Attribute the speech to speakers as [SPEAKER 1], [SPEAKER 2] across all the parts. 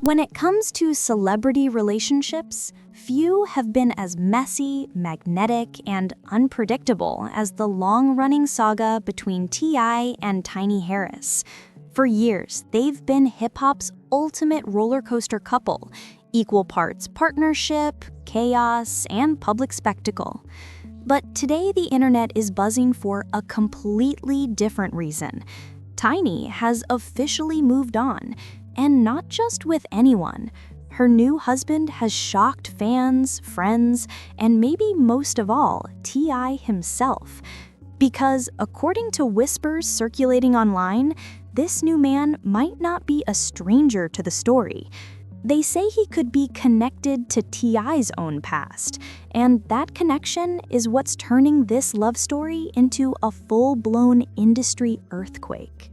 [SPEAKER 1] When it comes to celebrity relationships, few have been as messy, magnetic, and unpredictable as the long-running saga between T.I. and Tiny Harris. For years, they've been hip-hop's ultimate roller coaster couple, equal parts partnership, chaos, and public spectacle. But today the internet is buzzing for a completely different reason. Tiny has officially moved on, and not just with anyone. Her new husband has shocked fans, friends, and maybe most of all, T.I. himself. Because according to whispers circulating online, this new man might not be a stranger to the story. They say he could be connected to T.I.'s own past, and that connection is what's turning this love story into a full-blown industry earthquake.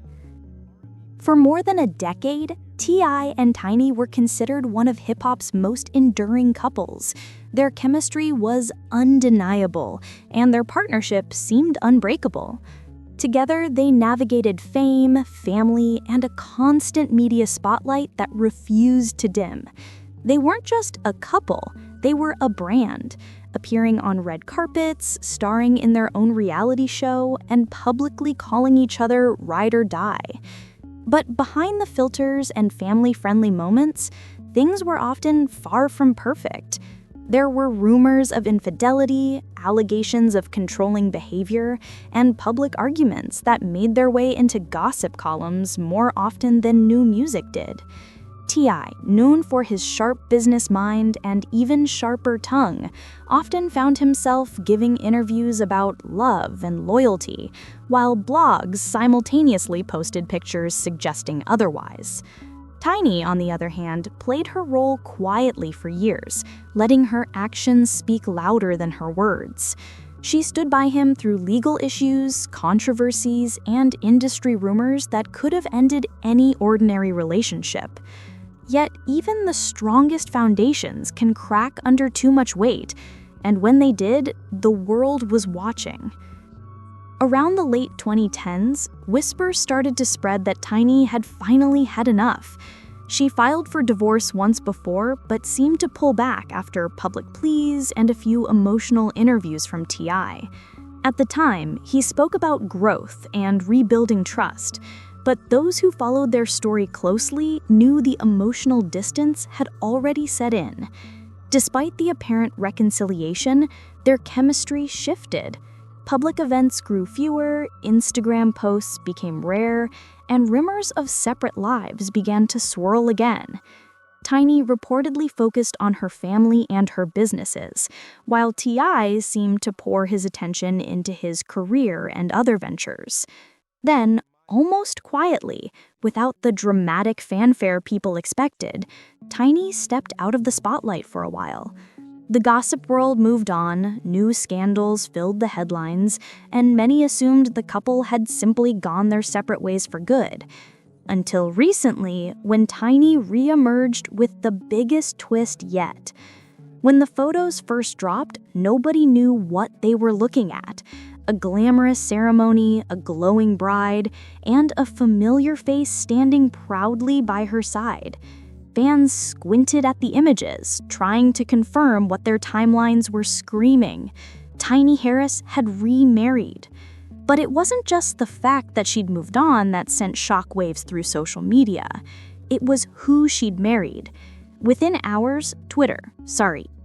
[SPEAKER 1] For more than a decade, T.I. and Tiny were considered one of hip-hop's most enduring couples. Their chemistry was undeniable, and their partnership seemed unbreakable. Together, they navigated fame, family, and a constant media spotlight that refused to dim. They weren't just a couple, they were a brand, appearing on red carpets, starring in their own reality show, and publicly calling each other ride or die. But behind the filters and family-friendly moments, things were often far from perfect. There were rumors of infidelity, allegations of controlling behavior, and public arguments that made their way into gossip columns more often than new music did. T.I., known for his sharp business mind and even sharper tongue, often found himself giving interviews about love and loyalty, while blogs simultaneously posted pictures suggesting otherwise. Tiny, on the other hand, played her role quietly for years, letting her actions speak louder than her words. She stood by him through legal issues, controversies, and industry rumors that could have ended any ordinary relationship. Yet, even the strongest foundations can crack under too much weight, and when they did, the world was watching. Around the late 2010s, whispers started to spread that Tiny had finally had enough. She filed for divorce once before, but seemed to pull back after public pleas and a few emotional interviews from T.I. At the time, he spoke about growth and rebuilding trust, but those who followed their story closely knew the emotional distance had already set in. Despite the apparent reconciliation, their chemistry shifted. Public events grew fewer, Instagram posts became rare, and rumors of separate lives began to swirl again. Tiny reportedly focused on her family and her businesses, while T.I. seemed to pour his attention into his career and other ventures. Then, almost quietly, without the dramatic fanfare people expected, Tiny stepped out of the spotlight for a while. The gossip world moved on, new scandals filled the headlines, and many assumed the couple had simply gone their separate ways for good. Until recently, when Tiny re-emerged with the biggest twist yet. When the photos first dropped, nobody knew what they were looking at. A glamorous ceremony, a glowing bride, and a familiar face standing proudly by her side. Fans squinted at the images, trying to confirm what their timelines were screaming. Tiny Harris had remarried. But it wasn't just the fact that she'd moved on that sent shockwaves through social media. It was who she'd married. Within hours,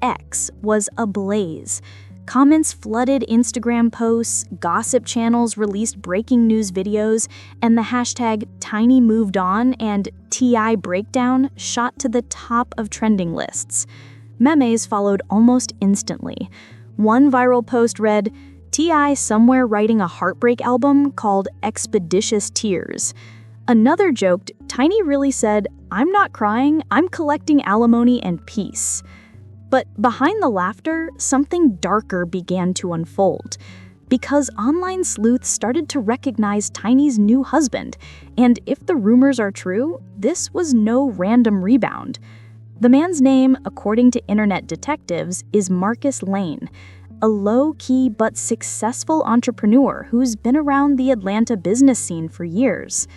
[SPEAKER 1] X, was ablaze. Comments flooded Instagram posts, gossip channels released breaking news videos, and the hashtag #TinyMovedOn and T.I. Breakdown shot to the top of trending lists. Memes followed almost instantly. One viral post read, "T.I. somewhere writing a heartbreak album called Expeditious Tears." Another joked, "Tiny really said, 'I'm not crying, I'm collecting alimony and peace.'" But behind the laughter, something darker began to unfold. Because online sleuths started to recognize Tiny's new husband, and if the rumors are true, this was no random rebound. The man's name, according to internet detectives, is Marcus Lane, a low-key but successful entrepreneur who's been around the Atlanta business scene for years.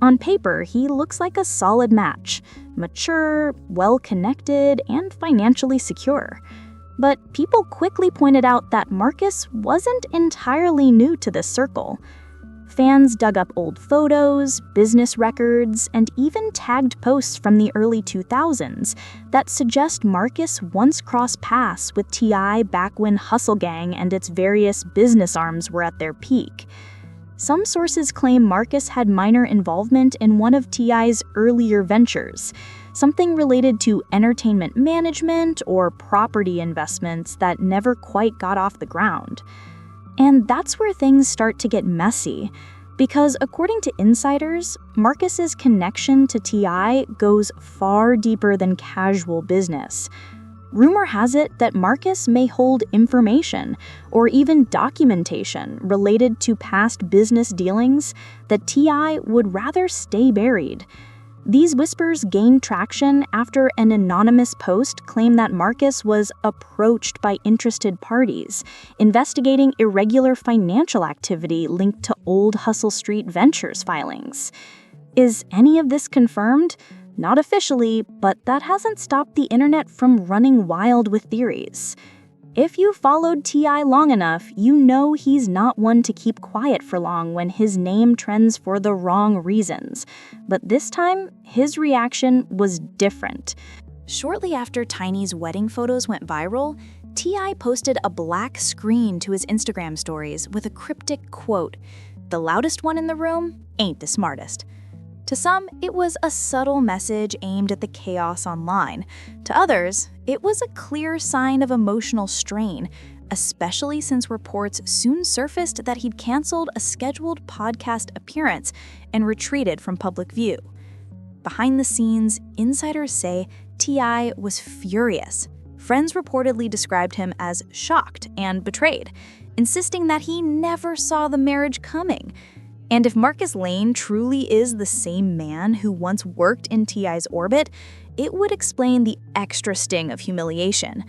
[SPEAKER 1] On paper, he looks like a solid match, mature, well-connected, and financially secure. But people quickly pointed out that Marcus wasn't entirely new to this circle. Fans dug up old photos, business records, and even tagged posts from the early 2000s that suggest Marcus once crossed paths with T.I. back when Hustle Gang and its various business arms were at their peak. Some sources claim Marcus had minor involvement in one of T.I.'s earlier ventures, something related to entertainment management or property investments that never quite got off the ground. And that's where things start to get messy, because according to insiders, Marcus's connection to T.I. goes far deeper than casual business. Rumor has it that Marcus may hold information or even documentation related to past business dealings that T.I. would rather stay buried. These whispers gained traction after an anonymous post claimed that Marcus was approached by interested parties, investigating irregular financial activity linked to old Hustle Street Ventures filings. Is any of this confirmed? Not officially, but that hasn't stopped the internet from running wild with theories. If you followed T.I. long enough, you know he's not one to keep quiet for long when his name trends for the wrong reasons. But this time, his reaction was different. Shortly after Tiny's wedding photos went viral, T.I. posted a black screen to his Instagram stories with a cryptic quote, "The loudest one in the room ain't the smartest." To some, it was a subtle message aimed at the chaos online. To others, it was a clear sign of emotional strain, especially since reports soon surfaced that he'd canceled a scheduled podcast appearance and retreated from public view. Behind the scenes, insiders say T.I. was furious. Friends reportedly described him as shocked and betrayed, insisting that he never saw the marriage coming. And if Marcus Lane truly is the same man who once worked in T.I.'s orbit, it would explain the extra sting of humiliation.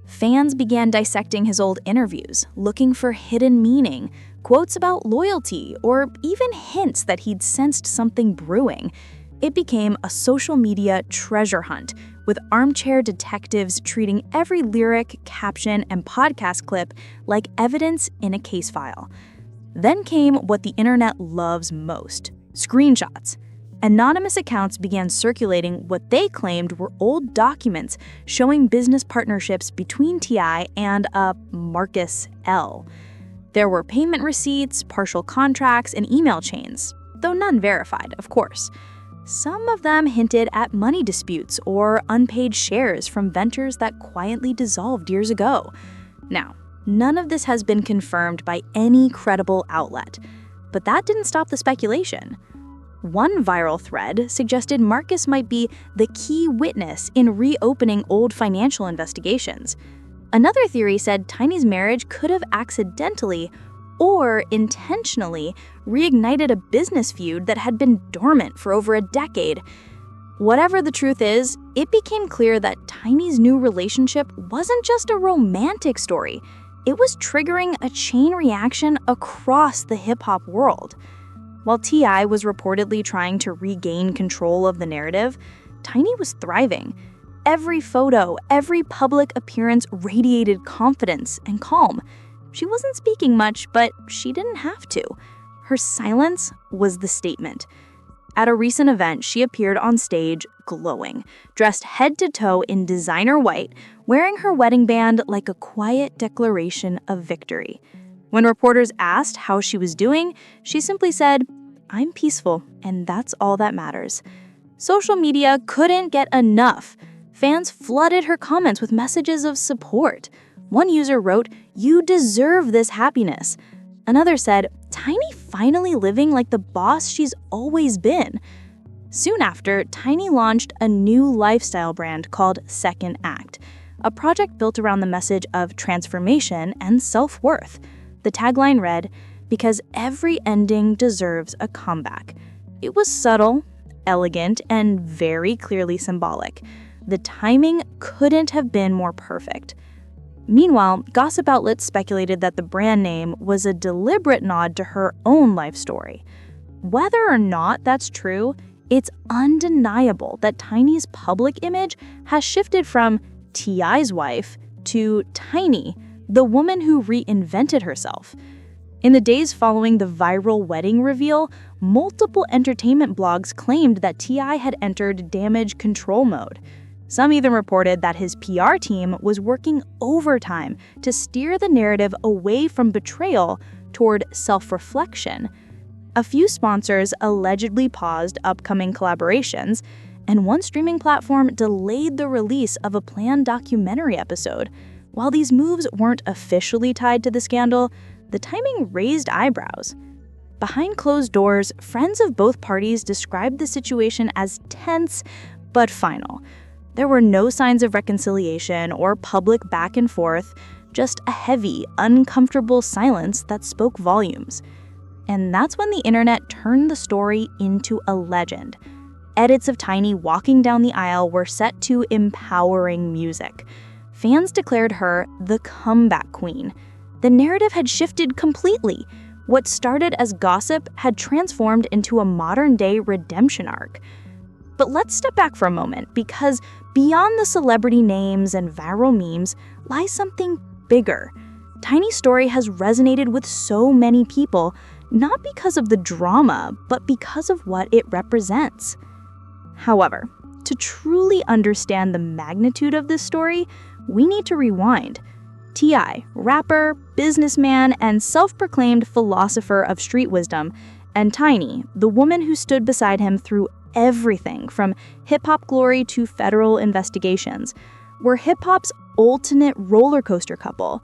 [SPEAKER 1] Fans began dissecting his old interviews, looking for hidden meaning, quotes about loyalty, or even hints that he'd sensed something brewing. It became a social media treasure hunt, with armchair detectives treating every lyric, caption, and podcast clip like evidence in a case file. Then came what the internet loves most: screenshots. Anonymous accounts began circulating what they claimed were old documents showing business partnerships between T.I. and a Marcus L. There were payment receipts, partial contracts, and email chains, though none verified, of course. Some of them hinted at money disputes or unpaid shares from ventures that quietly dissolved years ago. Now, none of this has been confirmed by any credible outlet, but that didn't stop the speculation. One viral thread suggested Marcus might be the key witness in reopening old financial investigations. Another theory said Tiny's marriage could have accidentally or intentionally reignited a business feud that had been dormant for over a decade. Whatever the truth is, it became clear that Tiny's new relationship wasn't just a romantic story. It was triggering a chain reaction across the hip-hop world. While T.I. was reportedly trying to regain control of the narrative, Tiny was thriving. Every photo, every public appearance radiated confidence and calm. She wasn't speaking much, but she didn't have to. Her silence was the statement. At a recent event, she appeared on stage glowing, dressed head to toe in designer white, wearing her wedding band like a quiet declaration of victory. When reporters asked how she was doing, she simply said, "I'm peaceful, and that's all that matters." Social media couldn't get enough. Fans flooded her comments with messages of support. One user wrote, "You deserve this happiness." Another said, "Tiny finally living like the boss she's always been." Soon after, Tiny launched a new lifestyle brand called Second Act, a project built around the message of transformation and self-worth. The tagline read, "Because every ending deserves a comeback." It was subtle, elegant, and very clearly symbolic. The timing couldn't have been more perfect. Meanwhile, gossip outlets speculated that the brand name was a deliberate nod to her own life story. Whether or not that's true, it's undeniable that Tiny's public image has shifted from T.I.'s wife to Tiny, the woman who reinvented herself. In the days following the viral wedding reveal, multiple entertainment blogs claimed that T.I. had entered damage control mode. Some even reported that his PR team was working overtime to steer the narrative away from betrayal toward self-reflection. A few sponsors allegedly paused upcoming collaborations, and one streaming platform delayed the release of a planned documentary episode. While these moves weren't officially tied to the scandal, the timing raised eyebrows. Behind closed doors, friends of both parties described the situation as tense but final. There were no signs of reconciliation or public back and forth, just a heavy, uncomfortable silence that spoke volumes. And that's when the internet turned the story into a legend. Edits of Tiny walking down the aisle were set to empowering music. Fans declared her the comeback queen. The narrative had shifted completely. What started as gossip had transformed into a modern-day redemption arc. But let's step back for a moment, because beyond the celebrity names and viral memes lies something bigger. Tiny's story has resonated with so many people, not because of the drama, but because of what it represents. However, to truly understand the magnitude of this story, we need to rewind. T.I., rapper, businessman, and self-proclaimed philosopher of street wisdom, and Tiny, the woman who stood beside him through everything from hip-hop glory to federal investigations, were hip-hop's ultimate roller coaster couple.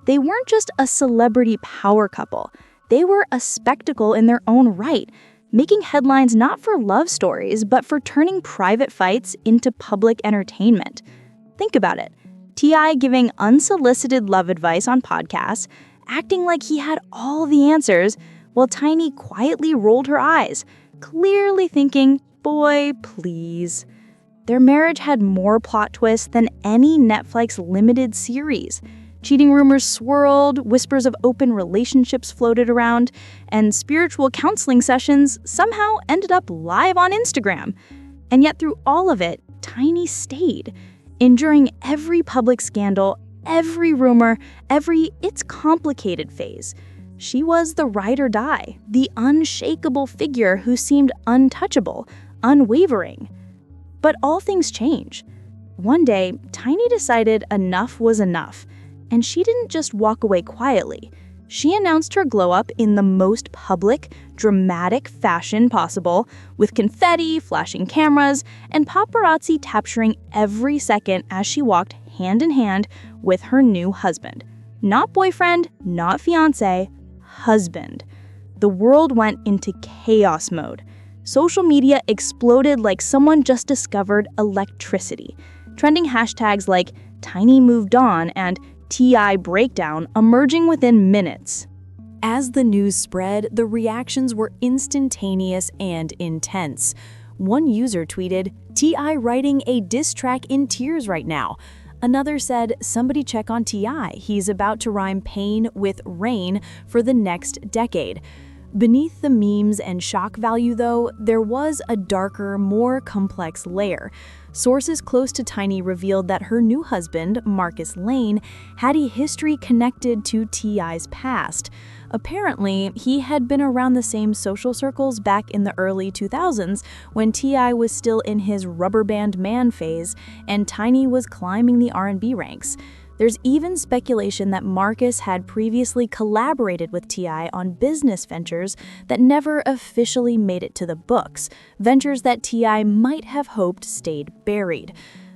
[SPEAKER 1] They weren't just a celebrity power couple. They were a spectacle in their own right, making headlines not for love stories, but for turning private fights into public entertainment. Think about it. T.I. giving unsolicited love advice on podcasts, acting like he had all the answers, while Tiny quietly rolled her eyes, clearly thinking, boy, please. Their marriage had more plot twists than any Netflix limited series. Cheating rumors swirled, whispers of open relationships floated around, and spiritual counseling sessions somehow ended up live on Instagram. And yet through all of it, Tiny stayed, enduring every public scandal, every rumor, every "it's complicated" phase. She was the ride or die, the unshakable figure who seemed untouchable, unwavering. But all things change. One day, Tiny decided enough was enough. And she didn't just walk away quietly. She announced her glow-up in the most public, dramatic fashion possible, with confetti, flashing cameras, and paparazzi capturing every second as she walked hand in hand with her new husband. Not boyfriend, not fiancé, husband. The world went into chaos mode. Social media exploded like someone just discovered electricity. Trending hashtags like Tiny moved on and T.I. breakdown emerging within minutes.
[SPEAKER 2] As the news spread, the reactions were instantaneous and intense. One user tweeted, "T.I. writing a diss track in tears right now." Another said, "Somebody check on T.I. He's about to rhyme pain with rain for the next decade." Beneath the memes and shock value, though, there was a darker, more complex layer. Sources close to Tiny revealed that her new husband, Marcus Lane, had a history connected to T.I.'s past. Apparently, he had been around the same social circles back in the early 2000s when T.I. was still in his rubber band man phase and Tiny was climbing the R&B ranks. There's even speculation that Marcus had previously collaborated with T.I. on business ventures that never officially made it to the books, ventures that T.I. might have hoped stayed buried.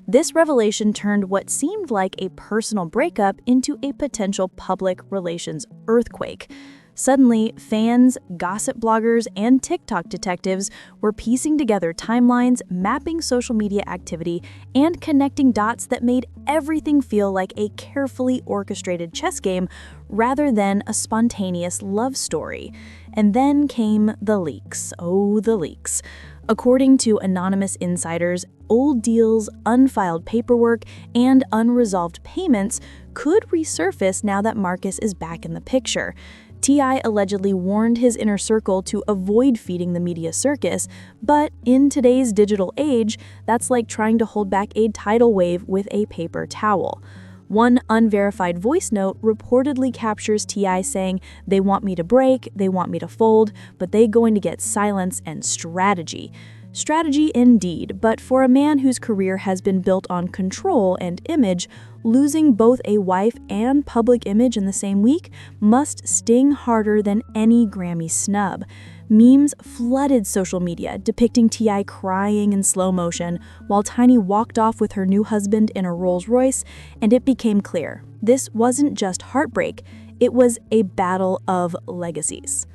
[SPEAKER 2] This revelation turned what seemed like a personal breakup into a potential public relations earthquake. Suddenly, fans, gossip bloggers, and TikTok detectives were piecing together timelines, mapping social media activity, and connecting dots that made everything feel like a carefully orchestrated chess game rather than a spontaneous love story. And then came the leaks. Oh, the leaks. According to anonymous insiders, old deals, unfiled paperwork, and unresolved payments could resurface now that Marcus is back in the picture. T.I. allegedly warned his inner circle to avoid feeding the media circus, but in today's digital age, that's like trying to hold back a tidal wave with a paper towel. One unverified voice note reportedly captures T.I. saying, "They want me to break, they want me to fold, but they going to get silence and strategy." Strategy indeed, but for a man whose career has been built on control and image, losing both a wife and public image in the same week must sting harder than any Grammy snub. Memes flooded social media, depicting T.I. crying in slow motion while Tiny walked off with her new husband in a Rolls-Royce, and it became clear this wasn't just heartbreak, it was a battle of legacies.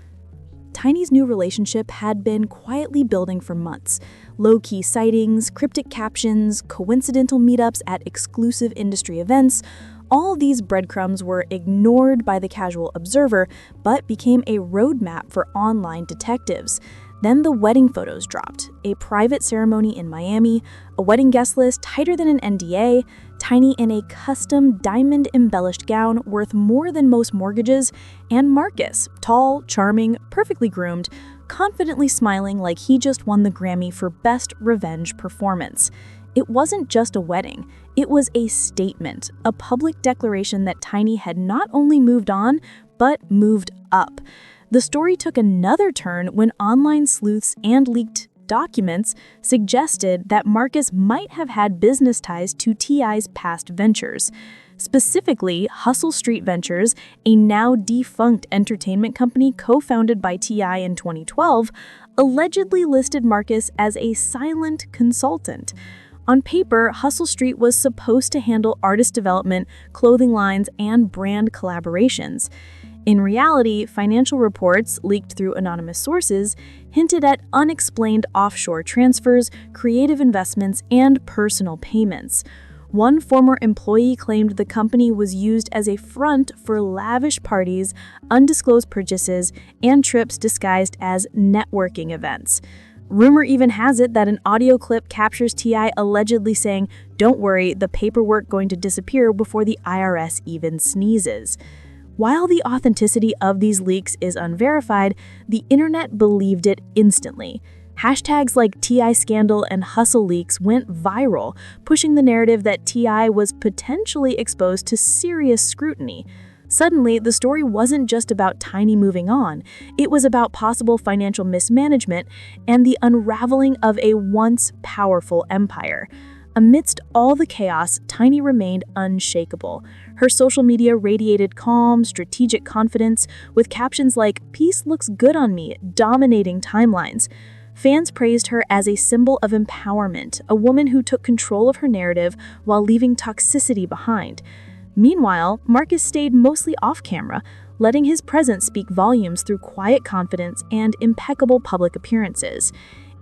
[SPEAKER 2] Tiny's new relationship had been quietly building for months. Low-key sightings, cryptic captions, coincidental meetups at exclusive industry events, all these breadcrumbs were ignored by the casual observer, but became a roadmap for online detectives. Then the wedding photos dropped, a private ceremony in Miami, a wedding guest list tighter than an NDA, Tiny in a custom diamond-embellished gown worth more than most mortgages, and Marcus, tall, charming, perfectly groomed, confidently smiling like he just won the Grammy for Best Revenge Performance. It wasn't just a wedding, it was a statement, a public declaration that Tiny had not only moved on, but moved up. The story took another turn when online sleuths and leaked documents suggested that Marcus might have had business ties to T.I.'s past ventures. Specifically, Hustle Street Ventures, a now defunct entertainment company co-founded by T.I. in 2012, allegedly listed Marcus as a silent consultant. On paper, Hustle Street was supposed to handle artist development, clothing lines, and brand collaborations. In reality, financial reports, leaked through anonymous sources, hinted at unexplained offshore transfers, creative investments, and personal payments. One former employee claimed the company was used as a front for lavish parties, undisclosed purchases, and trips disguised as networking events. Rumor even has it that an audio clip captures T.I. allegedly saying, "Don't worry, the paperwork going to disappear before the IRS even sneezes." While the authenticity of these leaks is unverified, the internet believed it instantly. Hashtags like T.I. scandal and hustle leaks went viral, pushing the narrative that T.I. was potentially exposed to serious scrutiny. Suddenly, the story wasn't just about Tiny moving on, it was about possible financial mismanagement and the unraveling of a once powerful empire. Amidst all the chaos, Tiny remained unshakable. Her social media radiated calm, strategic confidence, with captions like, "Peace looks good on me," dominating timelines. Fans praised her as a symbol of empowerment, a woman who took control of her narrative while leaving toxicity behind. Meanwhile, Marcus stayed mostly off-camera, letting his presence speak volumes through quiet confidence and impeccable public appearances.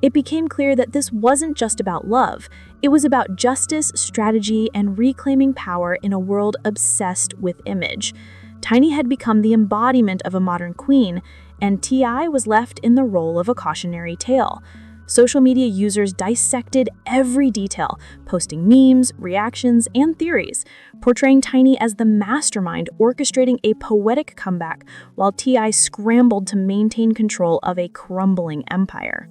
[SPEAKER 2] It became clear that this wasn't just about love. It was about justice, strategy, and reclaiming power in a world obsessed with image. Tiny had become the embodiment of a modern queen, and T.I. was left in the role of a cautionary tale. Social media users dissected every detail, posting memes, reactions, and theories, portraying Tiny as the mastermind orchestrating a poetic comeback, while T.I. scrambled to maintain control of a crumbling empire.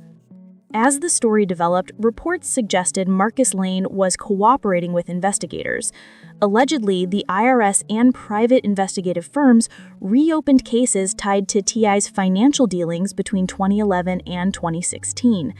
[SPEAKER 2] As the story developed, reports suggested Marcus Lane was cooperating with investigators. Allegedly, the IRS and private investigative firms reopened cases tied to T.I.'s financial dealings between 2011 and 2016.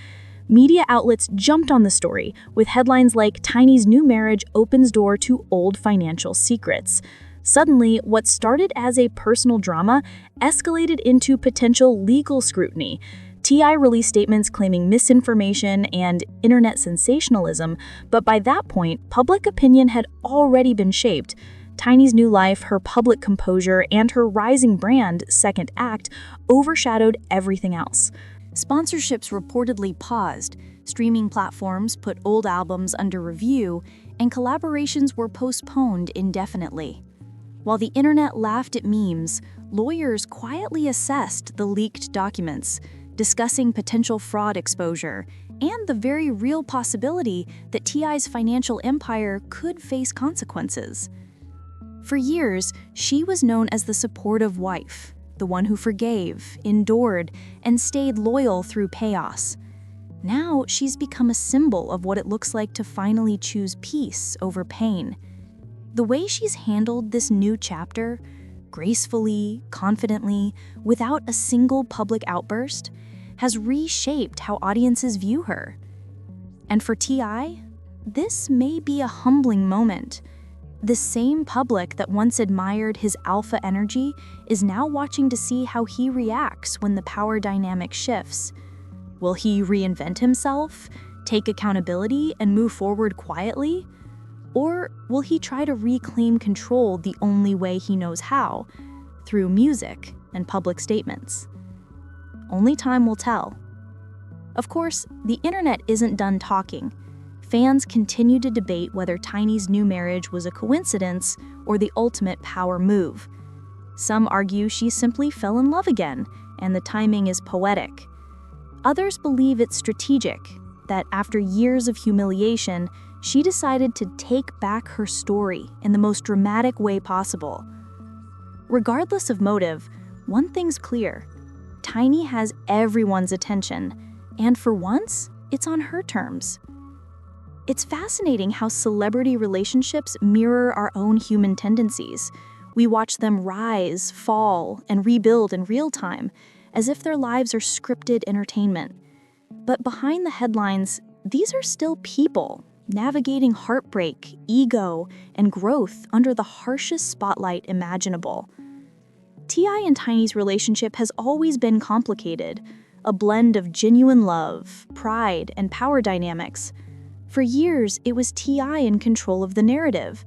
[SPEAKER 2] Media outlets jumped on the story, with headlines like "Tiny's new marriage opens door to old financial secrets." Suddenly, what started as a personal drama escalated into potential legal scrutiny. T.I. released statements claiming misinformation and internet sensationalism, but by that point, public opinion had already been shaped. Tiny's new life, her public composure, and her rising brand, Second Act, overshadowed everything else. Sponsorships reportedly paused, streaming platforms put old albums under review, and collaborations were postponed indefinitely. While the internet laughed at memes, lawyers quietly assessed the leaked documents, discussing potential fraud exposure and the very real possibility that T.I.'s financial empire could face consequences. For years, she was known as the supportive wife,
[SPEAKER 1] the one who forgave, endured, and stayed loyal through chaos. Now she's become a symbol of what it looks like to finally choose peace over pain. The way she's handled this new chapter, gracefully, confidently, without a single public outburst, has reshaped how audiences view her. And for T.I., this may be a humbling moment. The same public that once admired his alpha energy is now watching to see how he reacts when the power dynamic shifts. Will he reinvent himself, take accountability, and move forward quietly? Or will he try to reclaim control the only way he knows how, through music and public statements? Only time will tell. Of course, the internet isn't done talking. Fans continue to debate whether Tiny's new marriage was a coincidence or the ultimate power move. Some argue she simply fell in love again, and the timing is poetic. Others believe it's strategic, that after years of humiliation, she decided to take back her story in the most dramatic way possible. Regardless of motive, one thing's clear: Tiny has everyone's attention, and for once, it's on her terms. It's fascinating how celebrity relationships mirror our own human tendencies. We watch them rise, fall, and rebuild in real time, as if their lives are scripted entertainment. But behind the headlines, these are still people, navigating heartbreak, ego, and growth under the harshest spotlight imaginable. T.I. and Tiny's relationship has always been complicated, a blend of genuine love, pride, and power dynamics. For years, it was T.I. in control of the narrative,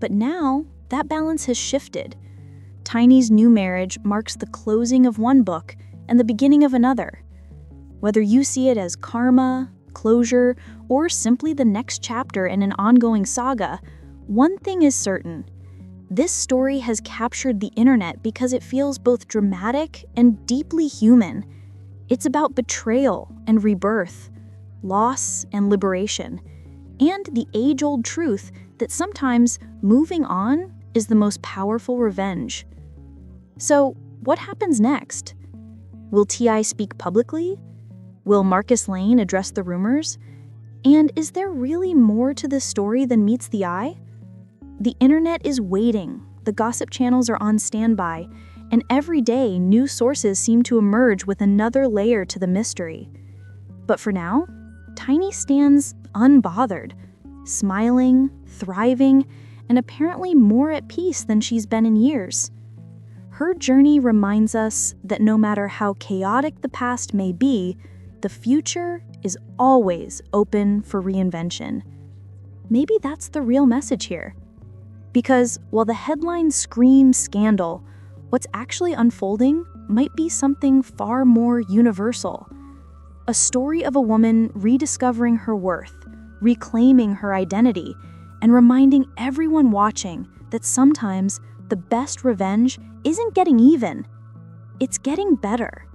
[SPEAKER 1] but now that balance has shifted. Tiny's new marriage marks the closing of one book and the beginning of another. Whether you see it as karma, closure, or simply the next chapter in an ongoing saga, one thing is certain: this story has captured the internet because it feels both dramatic and deeply human. It's about betrayal and rebirth, loss and liberation, and the age-old truth that sometimes moving on is the most powerful revenge. So, what happens next? Will T.I. speak publicly? Will Marcus Lane address the rumors? And is there really more to this story than meets the eye? The internet is waiting, the gossip channels are on standby, and every day new sources seem to emerge with another layer to the mystery. But for now, Tiny stands unbothered, smiling, thriving, and apparently more at peace than she's been in years. Her journey reminds us that no matter how chaotic the past may be, the future is always open for reinvention. Maybe that's the real message here. Because while the headlines scream scandal, what's actually unfolding might be something far more universal. A story of a woman rediscovering her worth, reclaiming her identity, and reminding everyone watching that sometimes the best revenge isn't getting even, it's getting better.